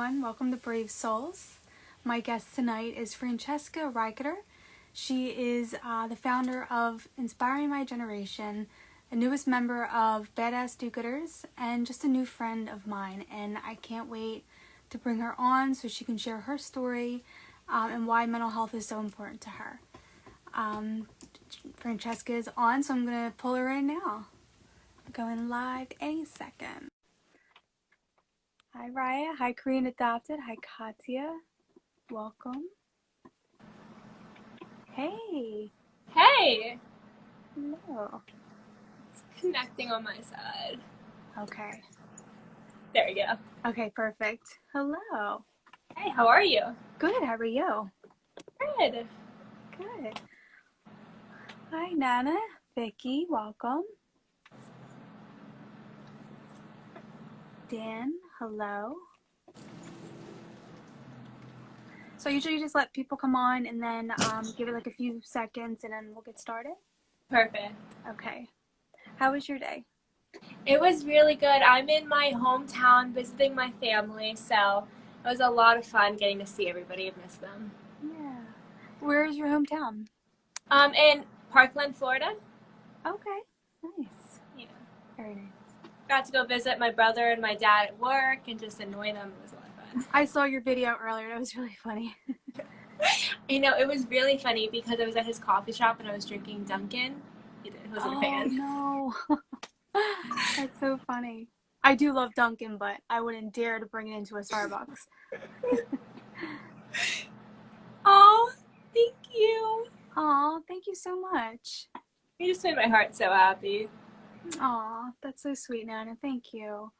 everyone. Welcome to Brave Souls. My guest tonight is Francesca Reicherter. She is the founder of Inspiring My Generation, the newest member of Badass Do-Gooders, and just a new friend of mine. And I can't wait to bring her on so she can share her story and why mental health is so important to her. Francesca is on, so I'm going to pull her in now. Going live any second. Hi, Raya. Hi, Korean Adopted. Hi, Katya. Welcome. Hey. Hey! Hello. It's connecting on my side. Okay. There we go. Okay, perfect. Hello. Hey, how are you? Good. How are you? Good. Good. Hi, Nana. Vicky. Welcome. Dan. Hello. So I usually just let people come on and then give it like a few seconds and then we'll get started. Perfect. Okay. How was your day? It was really good. I'm in my hometown visiting my family, so it was a lot of fun getting to see everybody and miss them. Yeah. Where is your hometown? In Parkland, Florida. Okay. Nice. Yeah. Very nice. Got to go visit my brother and my dad at work and just annoy them. It was a lot of fun. I saw your video earlier. That was really funny. You know, it was really funny because I was at his coffee shop and I was drinking Dunkin'. He wasn't a fan. Oh, no. That's so funny. I do love Dunkin', but I wouldn't dare to bring it into a Starbucks. Oh, thank you. Aw, thank you so much. You just made my heart so happy. Aw, that's so sweet, Nana. Thank you.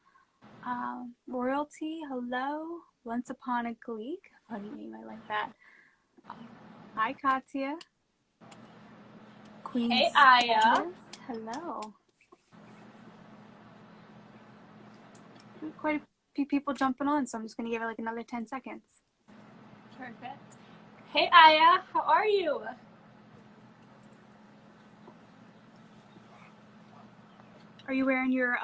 Royalty, hello. Once Upon a Gleek. Funny name, I like that. Hi, Katya. Queen Hey, Aya. Hello. Quite a few people jumping on, so I'm just going to give it like another 10 seconds. Perfect. Hey, Aya. How are you? Are you wearing your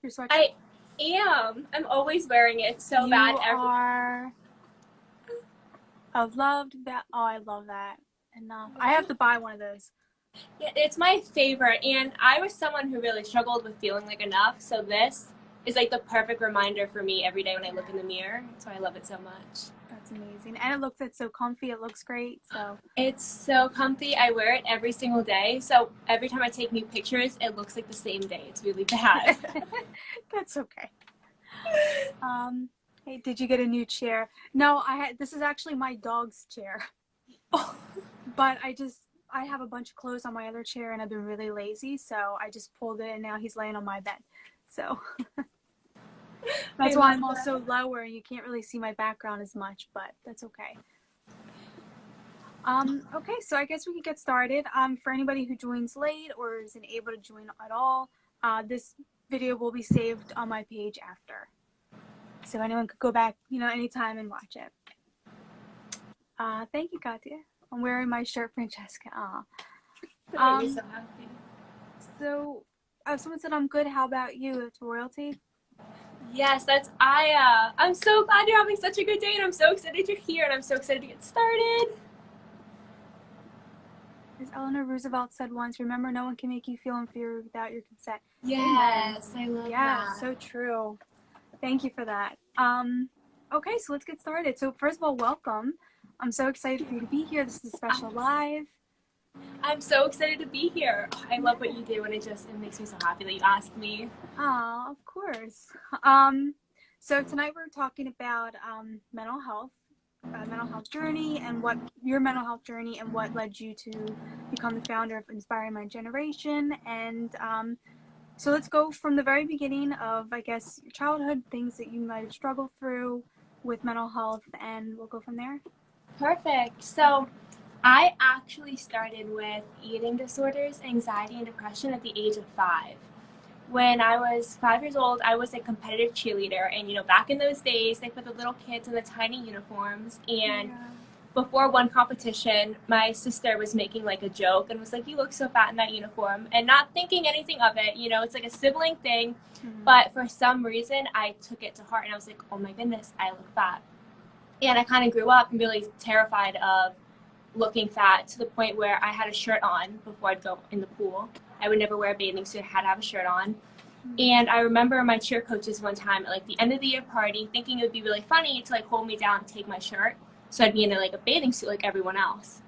sweatshirt? I am. I'm always wearing it. It's so bad. You are a loved that. Oh, I love that. Enough. I have to buy one of those. Yeah, it's my favorite. And I was someone who really struggled with feeling like enough. So this is like the perfect reminder for me every day when I look in the mirror. So I love it so much. That's amazing. And it's so comfy. It looks great. So it's so comfy. I wear it every single day. So every time I take new pictures, it looks like the same day. It's really bad. That's okay. Hey, did you get a new chair? No, this is actually my dog's chair. But I have a bunch of clothes on my other chair and I've been really lazy, so I just pulled it and now he's laying on my bed. So that's why I'm also lower and you can't really see my background as much, but that's okay. Okay, so I guess we can get started. For anybody who joins late or isn't able to join at all, this video will be saved on my page after. So anyone could go back, anytime and watch it. Thank you, Katya. I'm wearing my shirt, Francesca. Aw. That made me so happy. So, someone said I'm good. How about you? It's Royalty. Yes, that's Aya. I'm so glad you're having such a good day, and I'm so excited you're here, and I'm so excited to get started. As Eleanor Roosevelt said once, remember, no one can make you feel inferior without your consent. Yes, I love that. Yeah, so true. Thank you for that. Okay, so let's get started. So first of all, welcome. I'm so excited for you to be here. This is a special live. I'm so excited to be here. I love what you do, and it makes me so happy that you asked me. Oh, of course. So tonight we're talking about mental health journey and what your mental health journey and what led you to become the founder of Inspiring My Generation. And so let's go from the very beginning of, I guess, your childhood, things that you might have struggled through with mental health, and we'll go from there. Perfect. So I actually started with eating disorders, anxiety, and depression at the age of 5. When I was 5 years old, I was a competitive cheerleader. And, back in those days, they put the little kids in the tiny uniforms. And before one competition, my sister was making like a joke and was like, "You look so fat in that uniform," and not thinking anything of it. You know, it's like a sibling thing. But for some reason, I took it to heart and I was like, "Oh my goodness, I look fat." And I kind of grew up really terrified of looking fat, to the point where I had a shirt on before I'd go in the pool. I would never wear a bathing suit. I had to have a shirt on. And I remember my cheer coaches one time at like the end of the year party thinking it would be really funny to like hold me down and take my shirt, so I'd be in like a bathing suit like everyone else.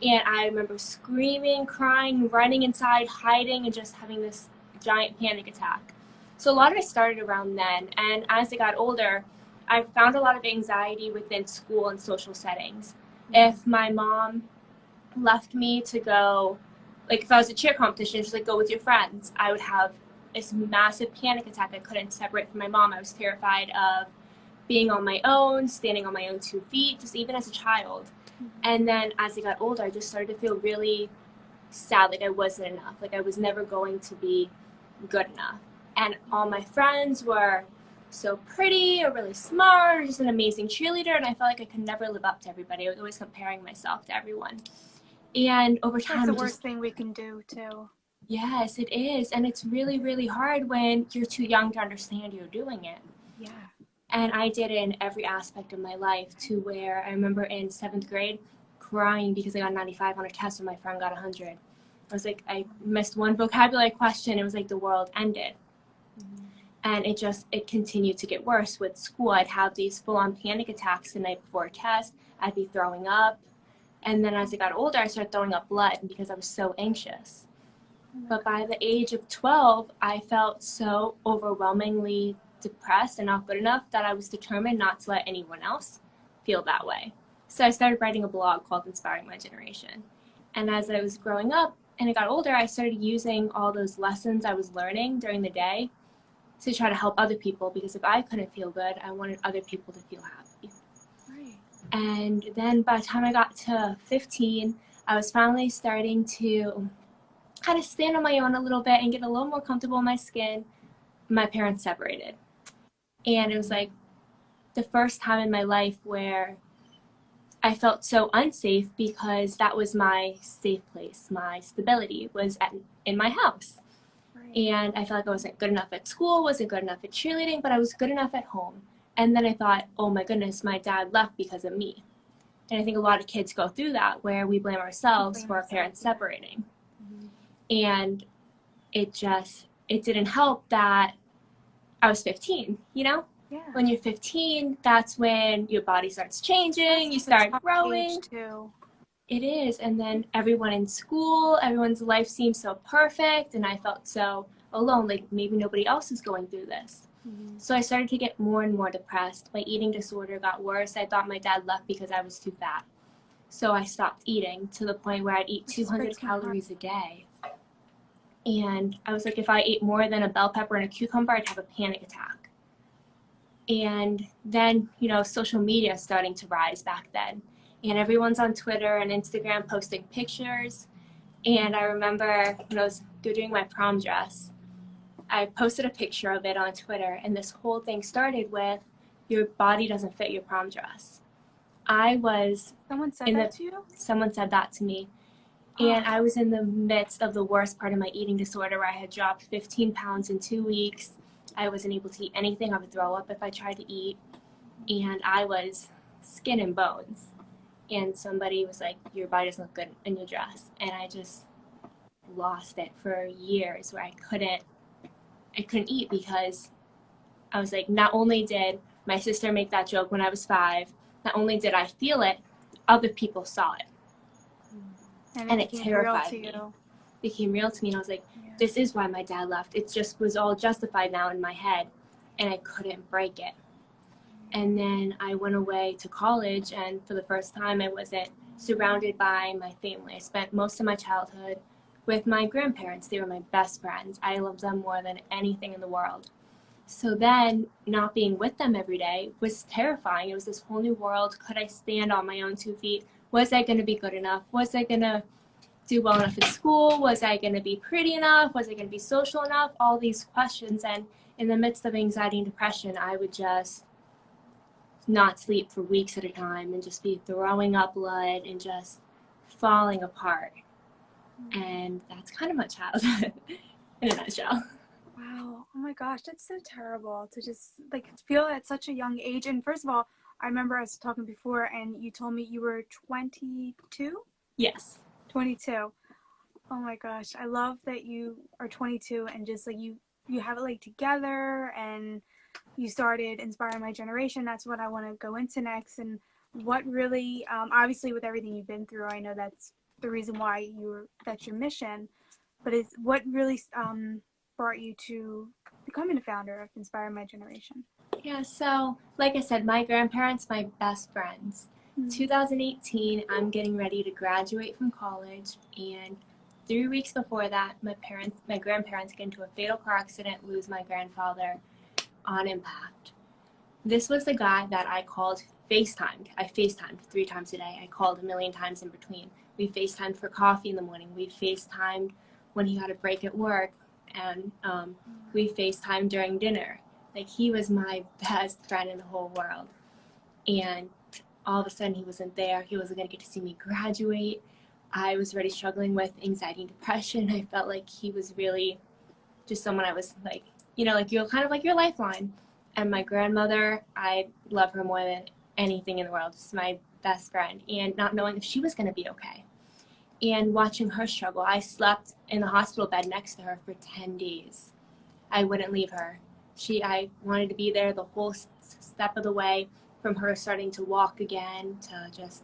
And I remember screaming, crying, running inside, hiding, and just having this giant panic attack. So a lot of it started around then. And as I got older, I found a lot of anxiety within school and social settings. If my mom left me to go, like if I was a cheer competition, she's like, go with your friends, I would have this massive panic attack. I couldn't separate from my mom. I was terrified of being on my own, standing on my own 2 feet, just even as a child. And then as I got older, I just started to feel really sad, like I wasn't enough, like I was never going to be good enough. And all my friends were so pretty or really smart or just an amazing cheerleader, and I felt like I could never live up to everybody. I was always comparing myself to everyone. And over time, that's the worst thing we can do too. Yes, it is. And it's really, really hard when you're too young to understand you're doing it. Yeah. And I did it in every aspect of my life, to where I remember in 7th grade crying because I got 95 on a test and my friend got 100. I was like, I missed one vocabulary question. It was like the world ended. And it continued to get worse with school. I'd have these full-on panic attacks the night before a test. I'd be throwing up. And then as I got older, I started throwing up blood because I was so anxious. But by the age of 12, I felt so overwhelmingly depressed and not good enough that I was determined not to let anyone else feel that way. So I started writing a blog called Inspiring My Generation. And as I was growing up and I got older, I started using all those lessons I was learning during the day to try to help other people, because if I couldn't feel good, I wanted other people to feel happy. Right. And then by the time I got to 15, I was finally starting to kind of stand on my own a little bit and get a little more comfortable in my skin. My parents separated. And it was like the first time in my life where I felt so unsafe, because that was my safe place. My stability was in my house. Right. And I felt like I wasn't good enough at school, wasn't good enough at cheerleading, but I was good enough at home. And then I thought, oh my goodness, my dad left because of me. And I think a lot of kids go through that, where we blame ourselves for our parents separating. And it didn't help that I was 15, you know? Yeah. When you're 15, that's when your body starts changing, you start growing. Too. It is. And then everyone in school, everyone's life seems so perfect, and I felt so alone, like maybe nobody else is going through this. So I started to get more and more depressed. My eating disorder got worse. I thought my dad left because I was too fat. So I stopped eating, to the point where I'd eat 200 calories a day. And I was like, if I ate more than a bell pepper and a cucumber, I'd have a panic attack. And then, you know, social media is starting to rise back then. And everyone's on Twitter and Instagram posting pictures. And I remember when I was doing my prom dress, I posted a picture of it on Twitter. And this whole thing started with, your body doesn't fit your prom dress. Someone said that to you? Someone said that to me. And I was in the midst of the worst part of my eating disorder, where I had dropped 15 pounds in 2 weeks. I wasn't able to eat anything. I would throw up if I tried to eat. And I was skin and bones. And somebody was like, your body doesn't look good in your dress. And I just lost it for years, where I couldn't eat, because I was like, not only did my sister make that joke when I was 5, not only did I feel it, other people saw it. And it terrified me. It became real to me, and I was like, this is why my dad left. It just was all justified now in my head, and I couldn't break it. And then I went away to college, and for the first time, I wasn't surrounded by my family. I spent most of my childhood with my grandparents. They were my best friends. I loved them more than anything in the world. So then, not being with them every day was terrifying. It was this whole new world. Could I stand on my own 2 feet? Was I going to be good enough? Was I going to do well enough in school? Was I going to be pretty enough? Was I going to be social enough? All these questions. And in the midst of anxiety and depression, I would just not sleep for weeks at a time and just be throwing up blood and just falling apart. And that's kind of my childhood in a nutshell. Wow. Oh my gosh, that's so terrible to just like feel at such a young age. And first of all, I remember us talking before and you told me you were 22? Yes. 22. Oh my gosh. I love that you are 22 and just like you have it like together and you started inspiring my generation. That's what I want to go into next. And what really obviously with everything you've been through, I know that's the reason why that's your mission, but is what really brought you to becoming a founder of Inspire My Generation? Yeah, so like I said, my grandparents, my best friends. 2018, I'm getting ready to graduate from college, and 3 weeks before that, my grandparents get into a fatal car accident, lose my grandfather on impact. This was the guy that I called FaceTimed. I FaceTimed 3 times a day. I called a million times in between. We FaceTimed for coffee in the morning. We FaceTimed when he had a break at work, and we FaceTimed during dinner. Like, he was my best friend in the whole world. And all of a sudden, he wasn't there. He wasn't going to get to see me graduate. I was already struggling with anxiety and depression. I felt like he was really just someone I was like, like you're kind of like your lifeline. And my grandmother, I love her more than anything in the world. She's my best friend. And not knowing if she was going to be okay. And watching her struggle. I slept in the hospital bed next to her for 10 days. I wouldn't leave her. I wanted to be there the whole step of the way, from her starting to walk again to just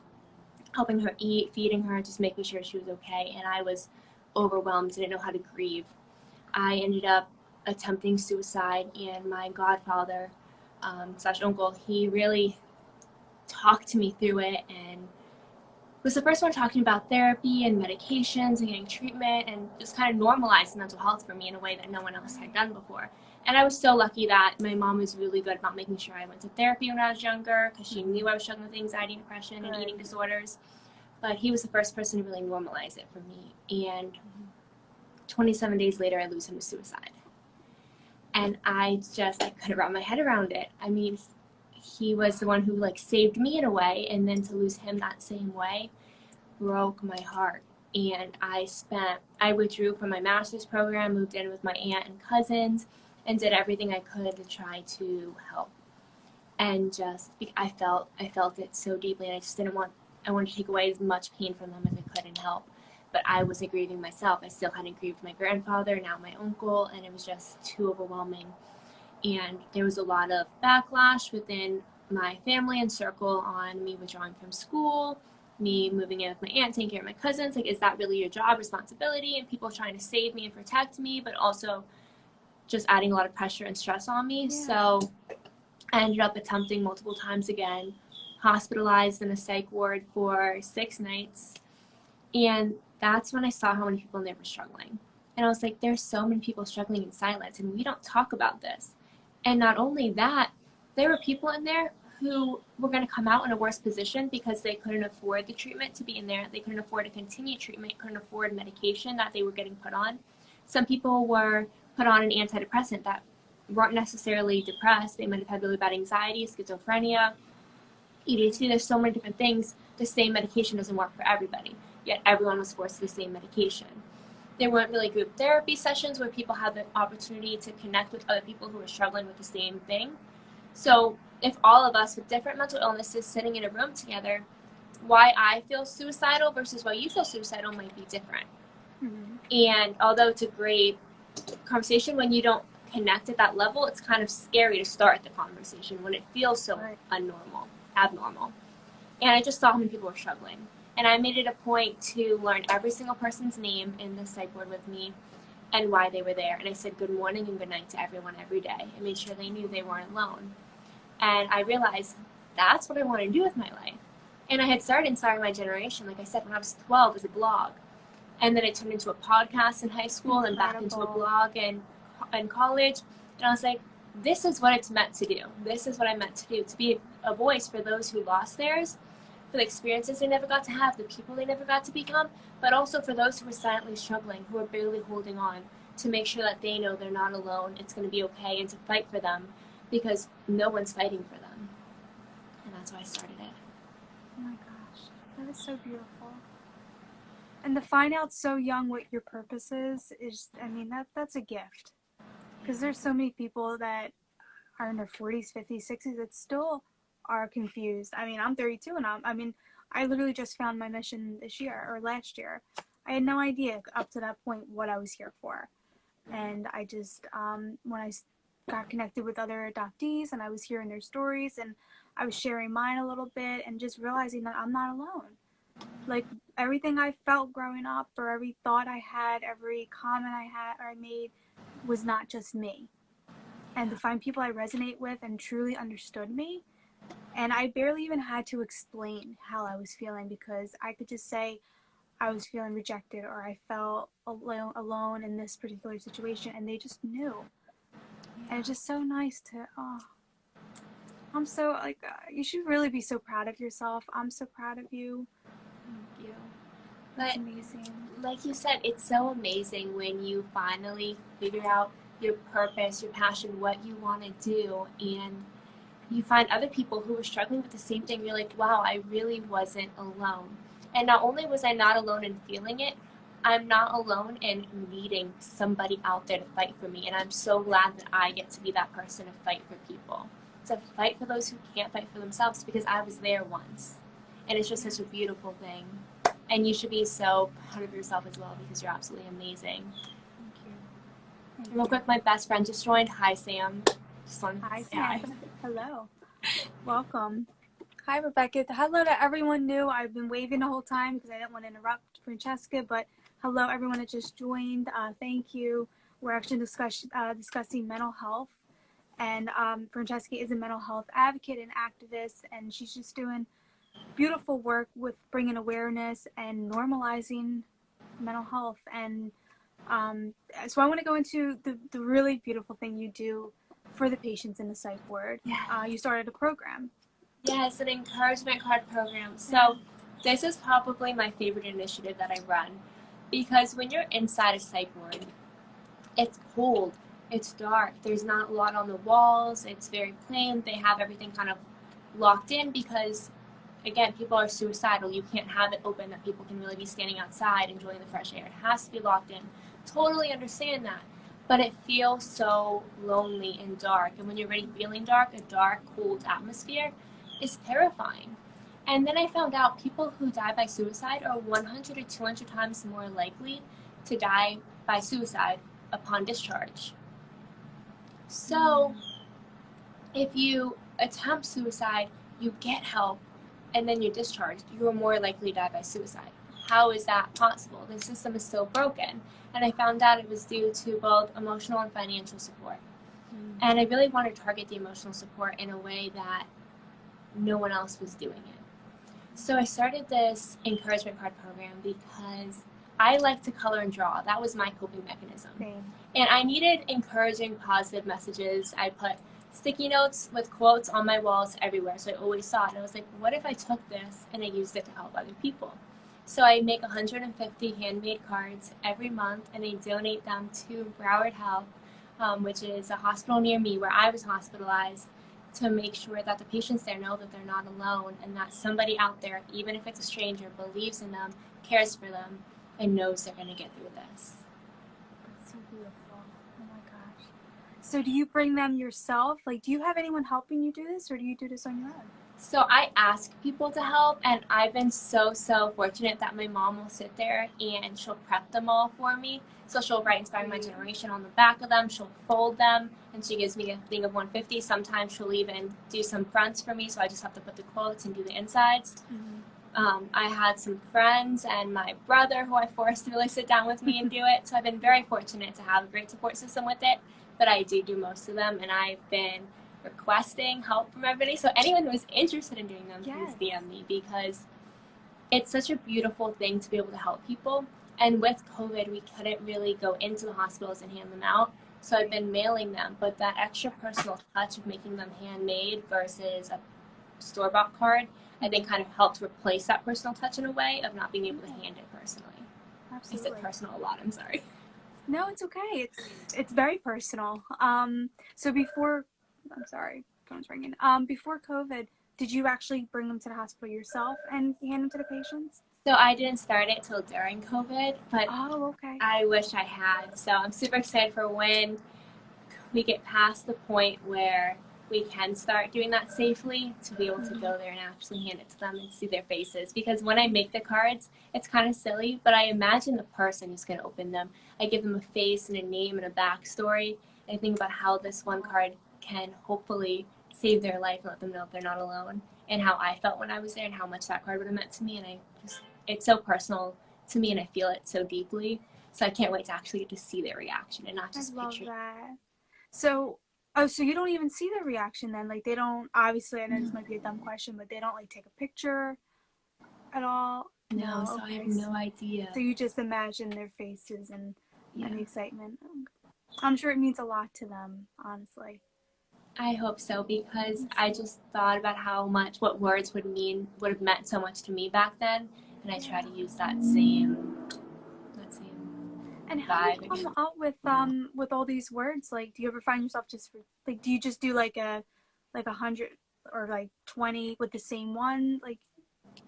helping her eat, feeding her, just making sure she was okay. And I was overwhelmed, didn't know how to grieve. I ended up attempting suicide, and my godfather / uncle, he really talked to me through it and was the first one talking about therapy and medications and getting treatment and just kind of normalized mental health for me in a way that no one else had done before. And I was so lucky that my mom was really good about making sure I went to therapy when I was younger, because she knew I was struggling with anxiety, depression, and eating disorders. But he was the first person to really normalize it for me. And 27 days later, I lose him to suicide. And I couldn't wrap my head around it. I mean, he was the one who saved me in a way, and then to lose him that same way broke my heart. And I withdrew from my master's program, moved in with my aunt and cousins, and did everything I could to try to help. And I felt it so deeply, and I wanted to take away as much pain from them as I could and help. But I wasn't grieving myself. I still hadn't grieved my grandfather, now my uncle, and it was just too overwhelming. And there was a lot of backlash within my family and circle on me withdrawing from school, me moving in with my aunt, taking care of my cousins. Is that really your job, responsibility? And people trying to save me and protect me, but also just adding a lot of pressure and stress on me. Yeah. So I ended up attempting multiple times again, hospitalized in a psych ward for 6 nights. And that's when I saw how many people in there were struggling. And I was like, there's so many people struggling in silence, and we don't talk about this. And not only that, there were people in there who were going to come out in a worse position because they couldn't afford the treatment to be in there. They couldn't afford to continue treatment, couldn't afford medication that they were getting put on. Some people were put on an antidepressant that weren't necessarily depressed. They might have had really bad anxiety, schizophrenia, ADHD. There's so many different things. The same medication doesn't work for everybody, yet everyone was forced to the same medication. There weren't really group therapy sessions where people had the opportunity to connect with other people who were struggling with the same thing. So if all of us with different mental illnesses sitting in a room together, why I feel suicidal versus why you feel suicidal might be different. Mm-hmm. And although it's a great conversation, when you don't connect at that level, it's kind of scary to start the conversation when it feels so abnormal. And I just saw how many people were struggling. And I made it a point to learn every single person's name in the psych ward with me and why they were there. And I said good morning and good night to everyone every day. I made sure they knew they weren't alone. And I realized that's what I want to do with my life. And I had started Inspiring My Generation, like I said, when I was 12 as a blog. And then it turned into a podcast in high school and back into a blog in college. And I was like, this is what it's meant to do. This is what I'm meant to do, to be a voice for those who lost theirs, for the experiences they never got to have, the people they never got to become, but also for those who were silently struggling, who are barely holding on, to make sure that they know they're not alone, it's going to be okay, and to fight for them, because no one's fighting for them. that's why I started it. Oh my gosh, that is so beautiful. And to find out so young what your purpose is, I mean, that's a gift. Because there's so many people that are in their 40s, 50s, 60s that still are confused. I mean, I'm 32 and I literally just found my mission this year or last year. I had no idea up to that point what I was here for. And I just, when I got connected with other adoptees and I was hearing their stories and I was sharing mine a little bit and just realizing that I'm not alone. Like everything I felt growing up or every thought I had, every comment I had or I made was not just me. And to find people I resonate with and truly understood me. And I barely even had to explain how I was feeling because I could just say I was feeling rejected or I felt alone in this particular situation and they just knew. Yeah. And it's just so nice to, I'm so, you should really be so proud of yourself. I'm so proud of you. Thank you. That's amazing. Like you said, it's so amazing when you finally figure out your purpose, your passion, what you want to do, and you find other people who are struggling with the same thing. You're like, wow, I really wasn't alone. And not only was I not alone in feeling it, I'm not alone in needing somebody out there to fight for me. And I'm so glad that I get to be that person to fight for people, to fight for those who can't fight for themselves, because I was there once. And it's just such a beautiful thing. And you should be so proud of yourself as well, because you're absolutely amazing. Thank you. Real quick, my best friend just joined. Hi, Sam. Hi, Sam. Hello. Welcome. Hi, Rebecca. Hello to everyone new. I've been waving the whole time because I didn't want to interrupt Francesca, but hello, everyone that just joined. Thank you. We're actually discussing mental health, and Francesca is a mental health advocate and activist, and she's just doing beautiful work with bringing awareness and normalizing mental health. And so I want to go into the really beautiful thing you do for the patients in the psych ward. Yeah. You started a program. Yes, an encouragement card program. So this is probably my favorite initiative that I run, because when you're inside a psych ward, it's cold, it's dark, there's not a lot on the walls, it's very plain. They have everything kind of locked in because, again, people are suicidal. You can't have it open that people can really be standing outside enjoying the fresh air. It has to be locked in. Totally understand that. But it feels so lonely and dark. And when you're already feeling dark, a dark, cold atmosphere is terrifying. And then I found out people who die by suicide are 100 or 200 times more likely to die by suicide upon discharge. So if you attempt suicide, you get help, and then you're discharged, you are more likely to die by suicide. How is that possible? The system is so broken. And I found out it was due to both emotional and financial support. And I really want to target the emotional support in a way that no one else was doing it. So I started this encouragement card program because I like to color and draw. That was my coping mechanism. Same. And I needed encouraging, positive messages. I put sticky notes with quotes on my walls everywhere, so I always saw it. And I was like, what if I took this and I used it to help other people? So I make 150 handmade cards every month, and I donate them to Broward Health, which is a hospital near me where I was hospitalized, to make sure that the patients there know that they're not alone and that somebody out there, even if it's a stranger, believes in them, cares for them, and knows they're going to get through this. That's so beautiful. Oh my gosh. So do you bring them yourself? Like, do you have anyone helping you do this, or do you do this on your own? So I ask people to help, and I've been so fortunate that my mom will sit there and she'll prep them all for me. So she'll write Inspiring My Generation on the back of them, she'll fold them, and she gives me a thing of 150. Sometimes she'll even do some fronts for me, so I just have to put the quotes and do the insides. I had some friends and my brother who I forced to really sit down with me and do it. So I've been very fortunate to have a great support system with it, but I do most of them, and I've been requesting help from everybody. So anyone who is interested in doing them, please DM me, because it's such a beautiful thing to be able to help people. And with COVID, we couldn't really go into the hospitals and hand them out. So I've been mailing them, but that extra personal touch of making them handmade versus a store-bought card, I think kind of helped replace that personal touch in a way of not being able to hand it personally. Absolutely. I said personal a lot, I'm sorry. No, it's okay. It's very personal. So before, I'm sorry, phone's ringing. Before COVID, did you actually bring them to the hospital yourself and hand them to the patients? So I didn't start it till during COVID, but Oh, okay. I wish I had. So I'm super excited for when we get past the point where we can start doing that safely, to be able to go there and actually hand it to them and see their faces. Because when I make the cards, it's kind of silly, but I imagine the person who's going to open them. I give them a face and a name and a backstory. And I think about how this one card can hopefully save their life and let them know they're not alone, and how I felt when I was there and how much that card would have meant to me. And it's so personal to me, and I feel it so deeply. So I can't wait to actually get to see their reaction and not just I love picture. that. So, oh, so you don't even see their reaction then? Like, they don't, obviously, I know this might be a dumb question, but they don't, like, take a picture at all? No, so I have no idea. So you just imagine their faces and the Yeah. excitement. I'm sure it means a lot to them, honestly. I hope so, because I just thought about how much what words would have meant so much to me back then, and I try to use that same And how do vibe. you come up with all these words? Like, do you ever find yourself just like, do you just do like a 100 or like 20 with the same one? Like,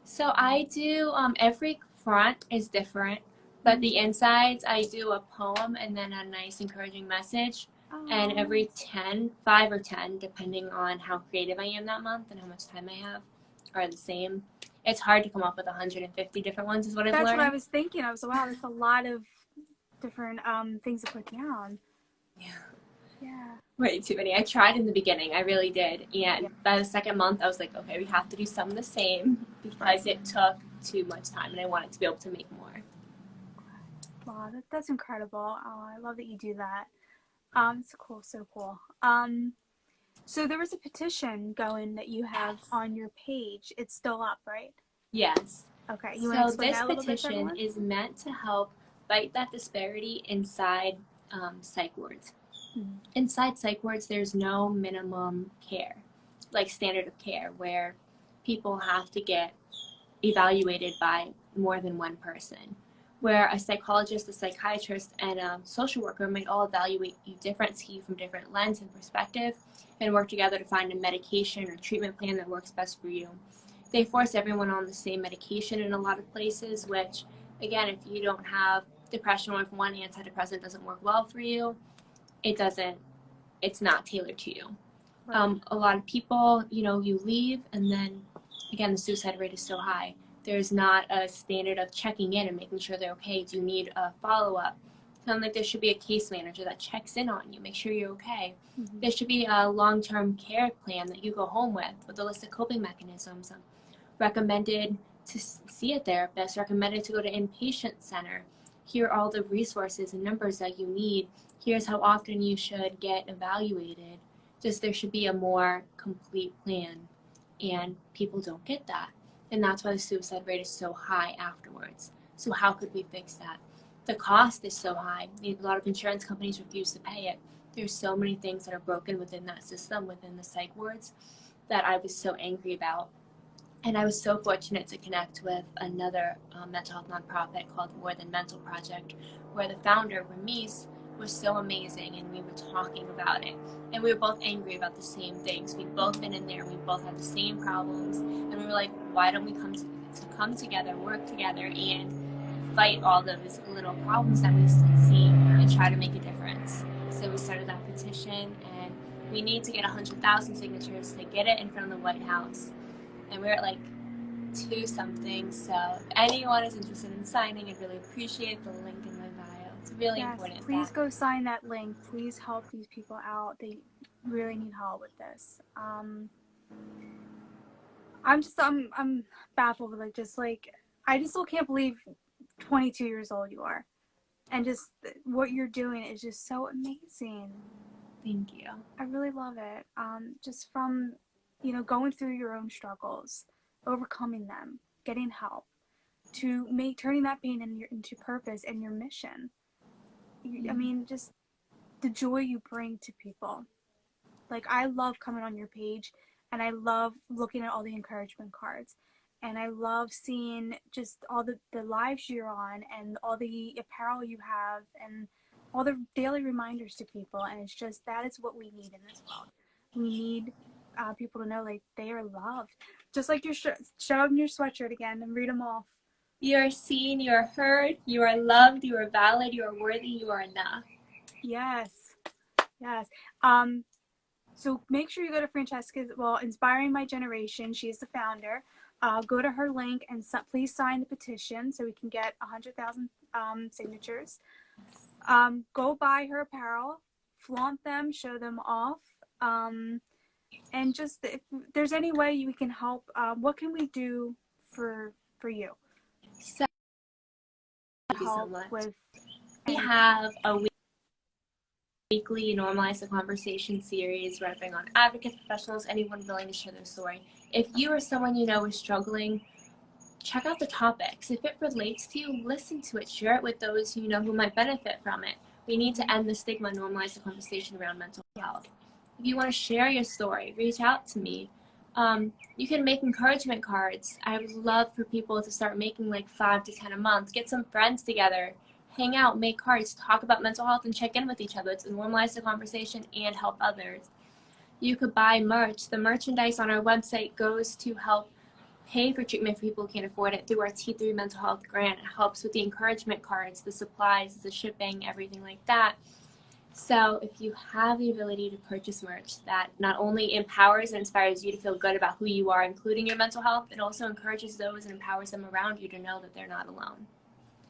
So I do every front is different, but the insides I do a poem and then a nice encouraging message. And every 5 or 10, depending on how creative I am that month and how much time I have, are the same. It's hard to come up with 150 different ones, is what I've learned. That's what I was thinking. I was wow, that's a lot of different things to put down. Yeah. Way too many. I tried in the beginning, I really did. And by the second month, I was like, okay, we have to do some of the same, because it took too much time and I wanted to be able to make more. Wow, that's incredible. Oh, I love that you do that. It's cool, so cool. So there was a petition going that you have on your page. It's still up, right? Yes. Okay. So this petition is meant to help fight that disparity inside psych wards. Mm-hmm. Inside psych wards, there's no minimum care, like standard of care, where people have to get evaluated by more than one person. Where a psychologist, a psychiatrist, and a social worker might all evaluate you different, see you from different lens and perspective, and work together to find a medication or treatment plan that works best for you. They force everyone on the same medication in a lot of places, which, again, if you don't have depression or if one antidepressant doesn't work well for you, it's not tailored to you. Right. A lot of people, you leave, and then, again, the suicide rate is so high. There's not a standard of checking in and making sure they're okay. Do you need a follow-up? Sounds like there should be a case manager that checks in on you, make sure you're okay. Mm-hmm. There should be a long-term care plan that you go home with a list of coping mechanisms. Recommended to see a therapist, recommended to go to inpatient center. Here are all the resources and numbers that you need. Here's how often you should get evaluated. Just there should be a more complete plan, and people don't get that. And that's why the suicide rate is so high afterwards. So how could we fix that? The cost is so high. A lot of insurance companies refuse to pay it. There's so many things that are broken within that system, within the psych wards, that I was so angry about. And I was so fortunate to connect with another mental health nonprofit called More Than Mental Project, where the founder, Ramis, was so amazing, and we were talking about it. And we were both angry about the same things. We'd both been in there. We both had the same problems. And we were like, why don't we come together, work together, and fight all those little problems that we see and try to make a difference? So we started that petition, and we need to get 100,000 signatures to get it in front of the White House. And we're at like 2 something. So if anyone is interested in signing, I'd really appreciate the link in my bio. It's really important. Please go sign that link. Please help these people out. They really need help with this. I'm baffled. I just still can't believe 22 years old you are, and just what you're doing is just so amazing. Thank you. I really love it. Just from going through your own struggles, overcoming them, getting help, to turning that pain into purpose and your mission. I mean, just the joy you bring to people. Like, I love coming on your page, and I love looking at all the encouragement cards, and I love seeing just all the lives you're on, and all the apparel you have, and all the daily reminders to people. And it's just, that is what we need in this world. We need people to know like they are loved. Just like your show them your sweatshirt again and read them off. You are seen, you are heard, you are loved, you are valid, you are worthy, you are enough. Yes. Yes. So make sure you go to Francesca's, Inspiring My Generation. She's the founder. Go to her link and please sign the petition so we can get 100,000 signatures. Go buy her apparel, flaunt them, show them off. And just if there's any way we can help, what can we do for you? So, thank you so much. With we have a weekly Normalize the Conversation series where I bring on advocates, professionals, anyone willing to share their story. If you or someone you know is struggling, check out the topics. If it relates to you, listen to it. Share it with those you know who might benefit from it. We need to end the stigma, normalize the conversation around mental health. If you want to share your story, reach out to me. You can make encouragement cards. I would love for people to start making like 5 to 10 a month. Get some friends together, hang out, make cards, talk about mental health, and check in with each other to normalize the conversation and help others. You could buy merch. The merchandise on our website goes to help pay for treatment for people who can't afford it through our T3 mental health grant. It helps with the encouragement cards, the supplies, the shipping, everything like that. So if you have the ability to purchase merch that not only empowers and inspires you to feel good about who you are, including your mental health, it also encourages those and empowers them around you to know that they're not alone.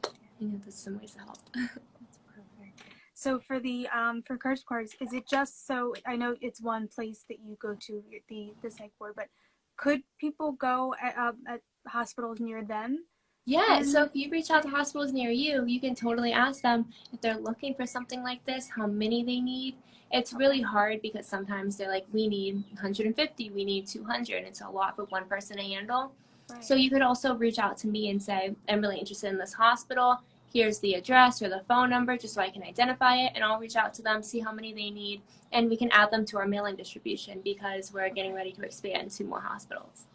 I think that's some ways to help. That's perfect. So for the for encouragement cards, is it just so I know it's one place that you go to the psych ward, but could people go at hospitals near them? Yeah, so if you reach out to hospitals near you, you can totally ask them if they're looking for something like this, how many they need. It's really hard because sometimes they're like, we need 150, we need 200. It's a lot for one person to handle. Right. So you could also reach out to me and say, I'm really interested in this hospital. Here's the address or the phone number just so I can identify it, and I'll reach out to them, see how many they need, and we can add them to our mailing distribution because we're getting ready to expand to more hospitals.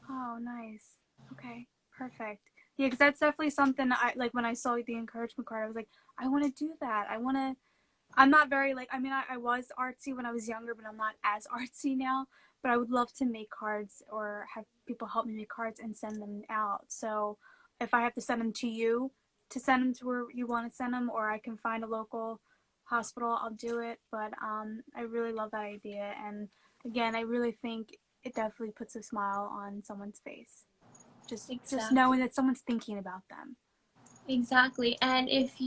Oh, nice. Okay, perfect. Yeah, because that's definitely something I like. When I saw the encouragement card, I was like, I want to do that. I'm not very I was artsy when I was younger, but I'm not as artsy now. But I would love to make cards or have people help me make cards and send them out. So if I have to send them to you to send them to where you want to send them, or I can find a local hospital, I'll do it. But I really love that idea. And again, I really think it definitely puts a smile on someone's face. Just knowing that someone's thinking about them. Exactly. And if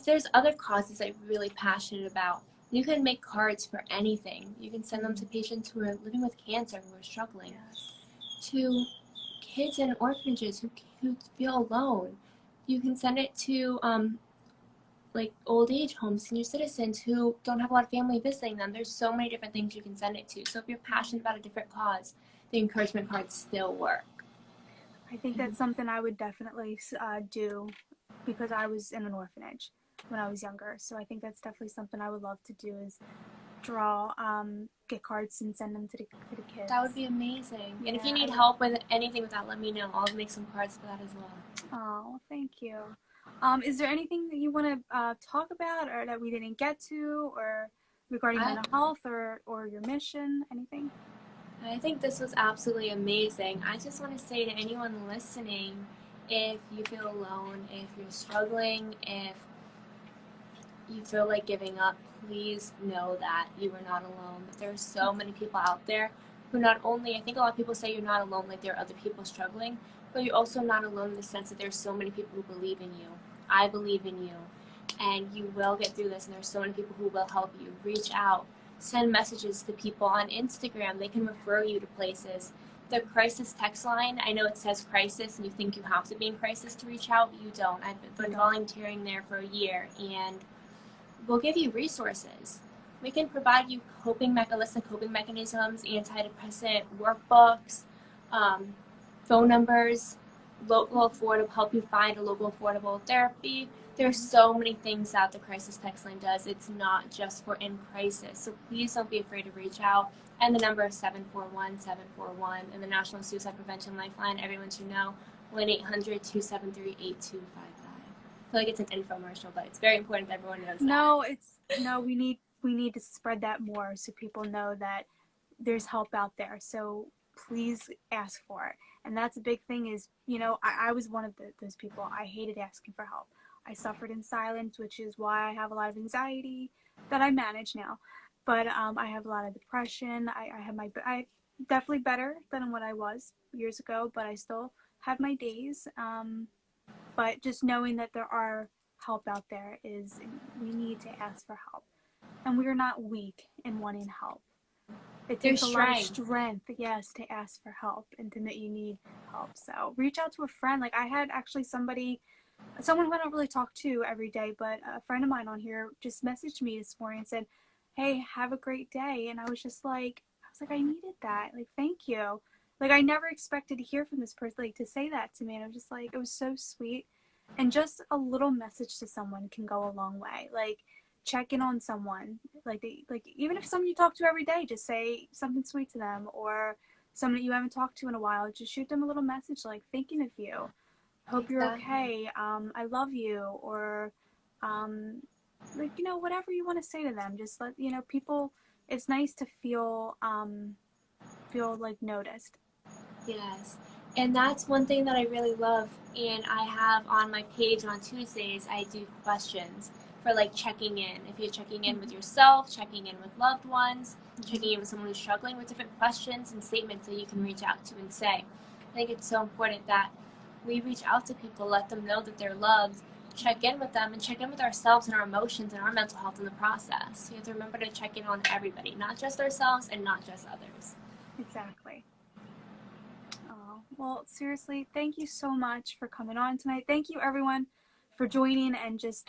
there's other causes that you're really passionate about, you can make cards for anything. You can send them to patients who are living with cancer, who are struggling, to kids in orphanages who feel alone. You can send it to like old age homes, senior citizens who don't have a lot of family visiting them. There's so many different things you can send it to. So if you're passionate about a different cause, the encouragement cards still work. I think that's something I would definitely do because I was in an orphanage when I was younger. So I think that's definitely something I would love to do is draw, get cards and send them to the kids. That would be amazing. Yeah, and if you need help with anything with that, let me know. I'll make some cards for that as well. Oh, thank you. Is there anything that you want to talk about or that we didn't get to or regarding mental health or your mission, anything? I think this was absolutely amazing. I just want to say to anyone listening, if you feel alone, if you're struggling, if you feel like giving up, please know that you are not alone. There are so many people out there who not only, I think a lot of people say you're not alone, like there are other people struggling, but you're also not alone in the sense that there's so many people who believe in you. I believe in you, and you will get through this, and there's so many people who will help you. Reach out. Send messages to people on Instagram. They can refer you to places. The crisis text line, I know it says crisis and you think you have to be in crisis to reach out. You don't. I've been volunteering there for a year, and we'll give you resources. We can provide you a list of coping mechanisms, antidepressant workbooks, phone numbers, help you find a local affordable therapy. There's so many things that the crisis text line does. It's not just for in crisis. So please don't be afraid to reach out. And the number is 741-741 and the National Suicide Prevention Lifeline. Everyone should know 1-800-273-8255. I feel like it's an infomercial, but it's very important that everyone knows that. No, we need to spread that more so people know that there's help out there. So please ask for it. And that's a big thing is, you know, I was one of those people. I hated asking for help. I suffered in silence, which is why I have a lot of anxiety that I manage now. But I have a lot of depression. I definitely better than what I was years ago, but I still have my days. But just knowing that there are help out there is, we need to ask for help. And we are not weak in wanting help. It takes a lot of strength, yes, to ask for help and to admit you need help. So reach out to a friend. Like I had actually someone who I don't really talk to every day, but a friend of mine on here just messaged me this morning and said, "Hey, have a great day." And I was like, I needed that. Like, thank you. Like, I never expected to hear from this person, like, to say that to me. And I was just like, it was so sweet. And just a little message to someone can go a long way. Like, check in on someone. Like, even if someone you talk to every day, just say something sweet to them. Or someone that you haven't talked to in a while, just shoot them a little message, like, thinking of you. Hope you're okay. I love you. Or, like, you know, whatever you want to say to them. Just let, you know, people, it's nice to feel like noticed. Yes. And that's one thing that I really love. And I have on my page on Tuesdays, I do questions for like checking in. If you're checking in with yourself, checking in with loved ones, checking in with someone who's struggling with different questions and statements that you can reach out to and say. I think it's so important that we reach out to people, let them know that they're loved, check in with them, and check in with ourselves and our emotions and our mental health in the process. You have to remember to check in on everybody, not just ourselves and not just others. Exactly. Oh, well, seriously, thank you so much for coming on tonight. Thank you, everyone, for joining and just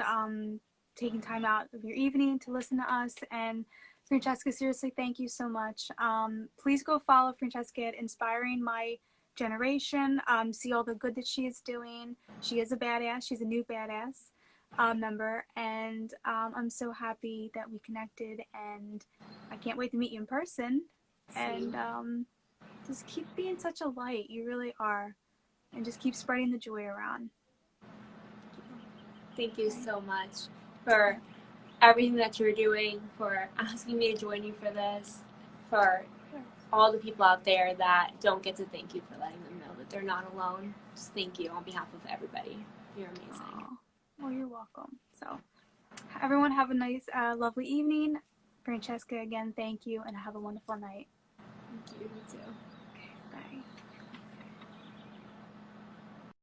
taking time out of your evening to listen to us. And Francesca, seriously, thank you so much. Please go follow Francesca at Inspiring My Generation. See all the good that she is doing. She is a badass. She's a new badass member. And I'm so happy that we connected. And I can't wait to meet you in person. Same. And just keep being such a light. You really are. And just keep spreading the joy around. Thank you so much for everything that you're doing, for asking me to join you for this, for all the people out there that don't get to thank you for letting them know that they're not alone. Just thank you on behalf of everybody. You're amazing. Aww. Well, you're welcome. So, everyone have a nice, lovely evening. Francesca, again, thank you, and have a wonderful night. Thank you. You too.